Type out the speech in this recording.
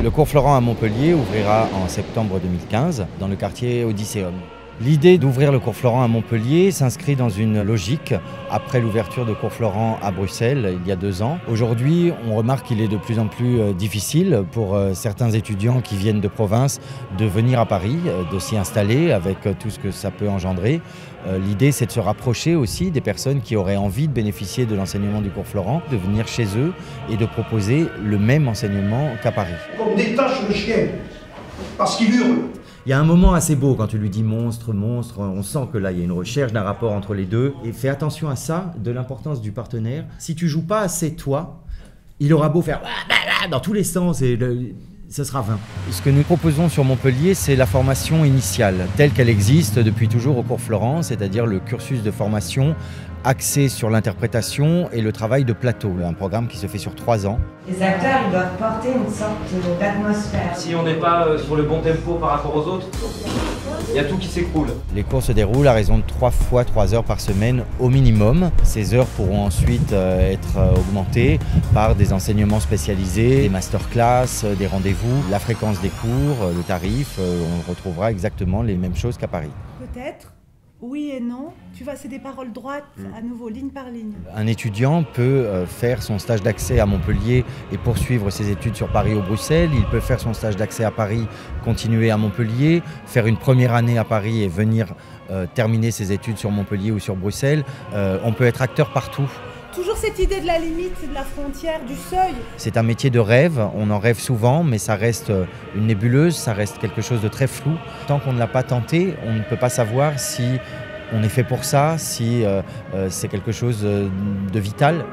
Le cours Florent à Montpellier ouvrira en septembre 2015 dans le quartier Odysseum. L'idée d'ouvrir le cours Florent à Montpellier s'inscrit dans une logique après l'ouverture de cours Florent à Bruxelles il y a 2 ans. Aujourd'hui, on remarque qu'il est de plus en plus difficile pour certains étudiants qui viennent de province de venir à Paris, de s'y installer avec tout ce que ça peut engendrer. L'idée, c'est de se rapprocher aussi des personnes qui auraient envie de bénéficier de l'enseignement du cours Florent, de venir chez eux et de proposer le même enseignement qu'à Paris. On détache le chien parce qu'il hurle. Il y a un moment assez beau quand tu lui dis monstre, monstre, on sent que là il y a une recherche d'un rapport entre les deux. Et fais attention à ça, de l'importance du partenaire. Si tu joues pas assez toi, il aura beau faire dans tous les sens et ce sera vain. Ce que nous proposons sur Montpellier, c'est la formation initiale, telle qu'elle existe depuis toujours au cours Florent, c'est-à-dire le cursus de formation axé sur l'interprétation et le travail de plateau, un programme qui se fait sur 3 ans. Les acteurs, ils doivent porter une sorte d'atmosphère. Si on n'est pas sur le bon tempo par rapport aux autres, il y a tout qui s'écroule. Les cours se déroulent à raison de 3 fois 3 heures par semaine au minimum. Ces heures pourront ensuite être augmentées par des enseignements spécialisés, des masterclass, des rendez-vous, la fréquence des cours, le tarif. On retrouvera exactement les mêmes choses qu'à Paris. Peut-être. Oui et non, c'est des paroles droites, à nouveau, ligne par ligne. Un étudiant peut faire son stage d'accès à Montpellier et poursuivre ses études sur Paris ou Bruxelles. Il peut faire son stage d'accès à Paris, continuer à Montpellier, faire une première année à Paris et venir terminer ses études sur Montpellier ou sur Bruxelles. On peut être acteur partout. Toujours cette idée de la limite, de la frontière, du seuil. C'est un métier de rêve, on en rêve souvent, mais ça reste une nébuleuse, ça reste quelque chose de très flou. Tant qu'on ne l'a pas tenté, on ne peut pas savoir si on est fait pour ça, si c'est quelque chose de vital.